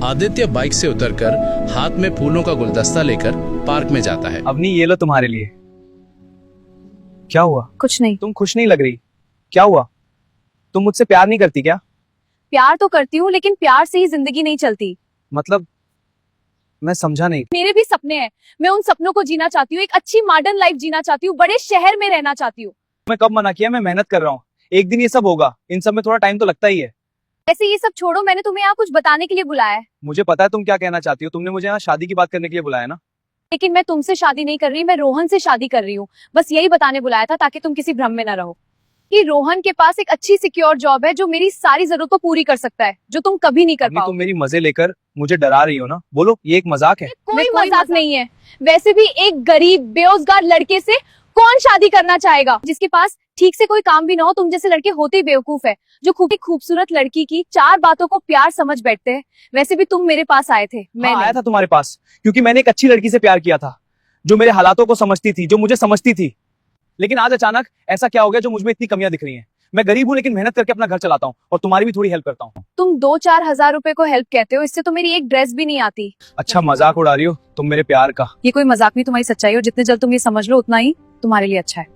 Aditya bike से उतरकर हाथ में फूलों का गुलदस्ता लेकर पार्क में जाता है। अवनी ये लो तुम्हारे लिए। क्या हुआ? कुछ नहीं। तुम खुश नहीं लग रही। क्या हुआ? तुम मुझसे प्यार नहीं करती क्या? प्यार तो करती हूँ, लेकिन प्यार से ही जिंदगी नहीं चलती। मतलब मैं समझा नहीं। मेरे भी सपने हैं, मैं उन सपनों को जीना चाहती हूँ, एक अच्छी मॉडर्न लाइफ जीना चाहती हूँ, बड़े शहर में रहना चाहती हूँ। मैं कब मना किया? मैं मेहनत कर रहा हूँ, एक दिन ये सब होगा। इन सब में थोड़ा टाइम तो लगता ही है। ऐसे ये सब छोड़ो, मैंने तुम्हें यहाँ कुछ बताने के लिए बुलाया है। मुझे पता है तुम क्या कहना चाहती हो। तुमने मुझे यहाँ शादी की बात करने के लिए बुलाया ना। लेकिन मैं तुमसे शादी नहीं कर रही, मैं रोहन से शादी कर रही हूँ। बस यही बताने बुलाया था, ताकि तुम किसी भ्रम में न रहो कि रोहन के पास एक अच्छी सिक्योर जॉब है जो मेरी सारी जरूरत को पूरी कर सकता है, जो तुम कभी नहीं कर अभी तुम पाओगे। मेरी मजे लेकर मुझे डरा रही हो ना। बोलो, ये एक मजाक है। कोई मजाक नहीं है। वैसे भी एक गरीब बेरोजगार लड़के से कौन शादी करना चाहेगा, जिसके पास ठीक से कोई काम भी ना हो। तुम जैसे लड़के होते ही बेवकूफ है, जो खूबसूरत लड़की की 4 बातों को प्यार समझ बैठते हैं। वैसे भी तुम मेरे पास आए थे, मैं आया था तुम्हारे पास क्योंकि मैंने एक अच्छी लड़की से प्यार किया था, जो मेरे हालातों को समझती थी, जो मुझे समझती थी। लेकिन आज अचानक ऐसा क्या हो गया जो मुझ में इतनी कमियां दिख रही हैं? मैं गरीब हूँ, लेकिन मेहनत करके अपना घर चलाता हूँ और तुम्हारी भी थोड़ी हेल्प करता हूँ। तुम 2-4 हजार रुपए को हेल्प कहते हो, इससे तो मेरी एक ड्रेस भी नहीं आती। अच्छा मजाक उड़ा रही हो तुम मेरे प्यार का। ये कोई मजाक नहीं, तुम्हारी सच्चाई हो। जितने जल्द तुम ये समझ लो, उतना ही तुम्हारे लिए अच्छा है।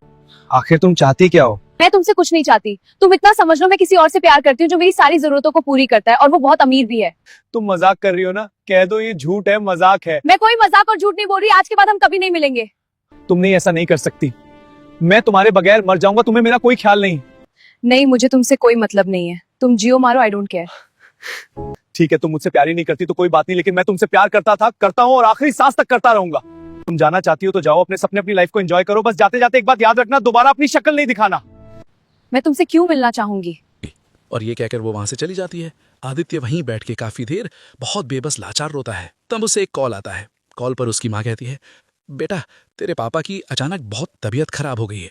आखिर तुम चाहती क्या हो? मैं तुमसे कुछ नहीं चाहती, तुम इतना समझ लो, मैं किसी और से प्यार करती हूँ जो मेरी सारी जरूरतों को पूरी करता है, और वो बहुत अमीर भी है। तुम मजाक कर रही हो ना? कह दो ये झूठ है, मजाक है। मैं कोई मजाक और झूठ नहीं बोल रही। आज के बाद हम कभी नहीं मिलेंगे। तुमने ऐसा नहीं कर सकती। मैं तुम्हारे बगैर मर जाऊंगा, तुम्हें मेरा कोई ख्याल नहीं। नहीं, मुझे तुमसे कोई मतलब नहीं है। तुम जियो मारो, आई डोंट केयर। ठीक है, तुम मुझसे प्यार ही नहीं करती तो कोई बात नहीं, लेकिन मैं तुमसे प्यार करता था, करता हूँ और आखिरी सांस तक करता रहूंगा। तुम जाना चाहती हो तो जाओ, अपने सपने अपनी लाइफ को एंजॉय करो। बस जाते जाते एक बात याद रखना, दोबारा अपनी शक्ल नहीं दिखाना। मैं तुमसे क्यों मिलना चाहूंगी? और ये कहकर वो वहां से चली जाती है। आदित्य वहीं बैठ के काफी देर बहुत बेबस लाचार रोता है। तब उसे एक कॉल आता है। कॉल पर उसकी माँ कहती है, बेटा तेरे पापा की अचानक बहुत तबीयत खराब हो गई है,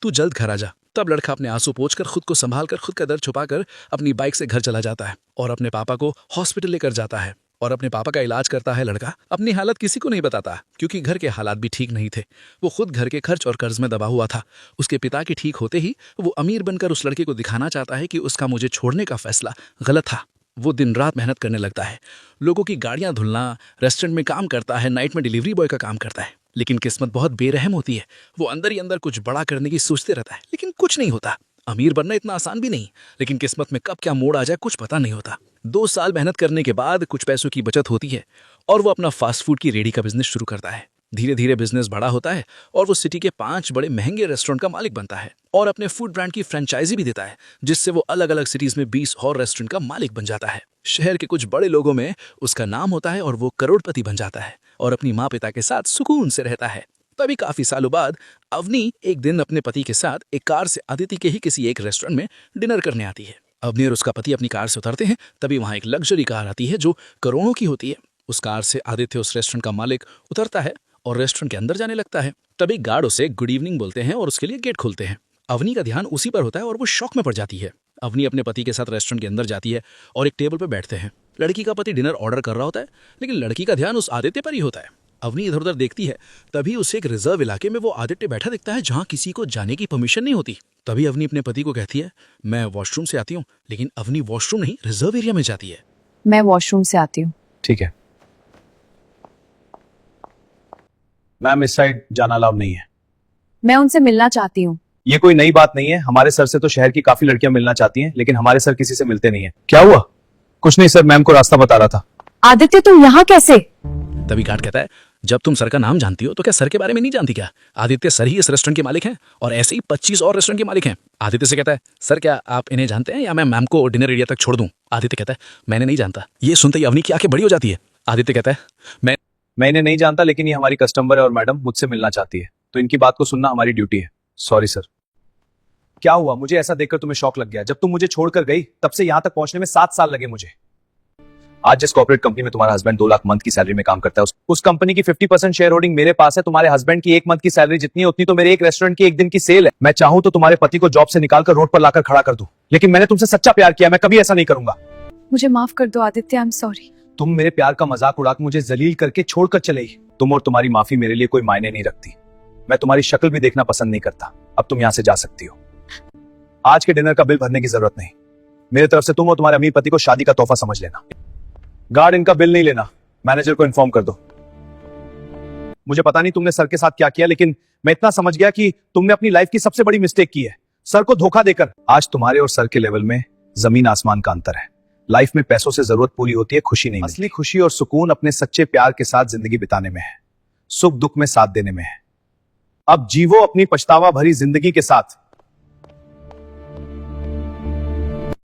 तू जल्द घर आ जा। तब लड़का अपने आंसू पोंछकर खुद को संभाल कर, खुद का दर्द छुपाकर अपनी बाइक से घर चला जाता है और अपने पापा को हॉस्पिटल लेकर जाता है और अपने पापा का इलाज करता है। लड़का अपनी हालत किसी को नहीं बताता, क्योंकि घर के हालात भी ठीक नहीं थे। वो खुद घर के खर्च और कर्ज में दबा हुआ था। उसके पिता के ठीक होते ही वो अमीर बनकर उस लड़के को दिखाना चाहता है कि उसका मुझे छोड़ने का फैसला गलत था। वो दिन रात मेहनत करने लगता है, लोगों की गाड़ियां धुलना, रेस्टोरेंट में काम करता है, नाइट में डिलीवरी बॉय का काम करता है। लेकिन किस्मत बहुत बेरहम होती है। वो अंदर ही अंदर कुछ बड़ा करने की सोचते रहता है, लेकिन कुछ नहीं होता। अमीर बनना इतना आसान भी नहीं, लेकिन किस्मत में कब क्या मोड़ आ जाए कुछ पता नहीं होता। 2 साल मेहनत करने के बाद कुछ पैसों की बचत होती है और वो अपना फास्ट फूड की रेडी का बिजनेस शुरू करता है। धीरे धीरे बिजनेस बड़ा होता है और वो सिटी के 5 बड़े महंगे रेस्टोरेंट का मालिक बनता है और अपने फूड ब्रांड की फ्रेंचाइजी भी देता है, जिससे वो अलग अलग सिटीज में 20 और रेस्टोरेंट का मालिक बन जाता है। शहर के कुछ बड़े लोगों में उसका नाम होता है और वो करोड़पति बन जाता है और अपनी माँ पिता के साथ सुकून से रहता है। तभी काफी सालों बाद अवनी एक दिन अपने पति के साथ एक कार से आदित्य के ही किसी एक रेस्टोरेंट में डिनर करने आती है। अवनी और उसका पति अपनी कार से उतरते हैं। तभी वहां एक लग्जरी कार आती है जो करोड़ों की होती है। उस कार से आदित्य उस रेस्टोरेंट का मालिक उतरता है और रेस्टोरेंट के अंदर जाने लगता है। तभी गार्ड उसे गुड इवनिंग बोलते हैं और उसके लिए गेट खोलते हैं। अवनी का ध्यान उसी पर होता है और वो शॉक में पड़ जाती है। अवनी अपने पति के साथ रेस्टोरेंट के अंदर जाती है और एक टेबल पर बैठते हैं। लड़की का पति डिनर ऑर्डर कर रहा होता है, लेकिन लड़की का ध्यान उस आदित्य पर ही होता है। अवनी इधर उधर देखती है, तभी उसे एक रिजर्व इलाके में वो आदित्य बैठा दिखता है, जहां किसी को जाने की परमिशन नहीं होती। तभी अवनी अपने पति को कहती है, मैं वॉशरूम से आती हूँ। लेकिन अवनी वॉशरूम नहीं, रिजर्व एरिया में जाती है। मैं वॉशरूम से आती हूँ। ठीक है मैम, इस साइड जाना अलाउड नहीं है। मैं उनसे मिलना चाहती हूँ। ये कोई नई बात नहीं है। हमारे सर से तो शहर की काफी लड़कियां मिलना चाहती हैं, लेकिन हमारे सर किसी से मिलते नहीं है। क्या हुआ? कुछ नहीं सर, मैम को रास्ता बता रहा था। आदित्य तुम यहाँ कैसे? तभी गार्ड कहता है, जब तुम सर का नाम जानती हो तो क्या सर के बारे में नहीं जानती क्या? आदित्य सर ही इस रेस्टोरेंट के मालिक हैं और ऐसे ही 25 और रेस्टोरेंट के मालिक हैं। आदित्य से कहता है, सर क्या आप इन्हें जानते हैं या मैं मैम को डिनर एरिया तक छोड़ दूं? आदित्य कहता है, मैंने नहीं जानता। ये सुनते ही अवनी की आंखें बड़ी हो जाती है। आदित्य कहता है, मैं इन्हें नहीं जानता, लेकिन ये हमारी कस्टमर है और मैडम मुझसे मिलना चाहती है, तो इनकी बात को सुनना हमारी ड्यूटी है। Sorry sir. क्या हुआ? मुझे ऐसा देखकर तुम्हें शॉक लग गया? जब तुम मुझे छोड़कर गई तब से यहाँ तक पहुंचने में 7 साल लगे मुझे। आज जिस कॉर्पोरेट कंपनी में तुम्हारा हस्बैंड 2 लाख मंथ की सैलरी में काम करता है, उस कंपनी की 50% शेयर होल्डिंग मेरे पास है। तुम्हारे हस्बैंड की 1 मंथ की सैलरी जितनी है, उतनी तो मेरे एक रेस्टोरेंट की 1 दिन की सेल है। मैं चाहूं तो तुम्हारे पति को जॉब से निकालकर रोड पर लाकर खड़ा कर दूं, लेकिन मैंने तुमसे सच्चा प्यार किया, मैं कभी ऐसा नहीं करूंगा। मुझे माफ कर दो आदित्य, आई एम सॉरी। तुम मेरे प्यार का मजाक उड़ाकर मुझे जलील करके छोड़कर चले गई। तुम और तुम्हारी माफी मेरे लिए कोई मायने नहीं रखती। मैं तुम्हारी शक्ल भी देखना पसंद नहीं करता। अब तुम यहाँ से जा सकती हो। आज के डिनर का बिल भरने की जरूरत नहीं। मेरी तरफ से तुम और तुम्हारे अमीर पति को शादी का तोहफा समझ लेना। गार्ड, इनका बिल नहीं लेना, मैनेजर को इन्फॉर्म कर दो। मुझे पता नहीं तुमने सर के साथ क्या किया, लेकिन मैं इतना समझ गया कि तुमने अपनी लाइफ की सबसे बड़ी मिस्टेक की है, सर को धोखा देकर। आज तुम्हारे और सर के लेवल में जमीन आसमान का अंतर है। लाइफ में पैसों से जरूरत पूरी होती है, खुशी नहीं। असली खुशी और सुकून अपने सच्चे प्यार के साथ जिंदगी बिताने में है, सुख दुख में साथ देने में है। अब जीवो अपनी पछतावा भरी जिंदगी के साथ।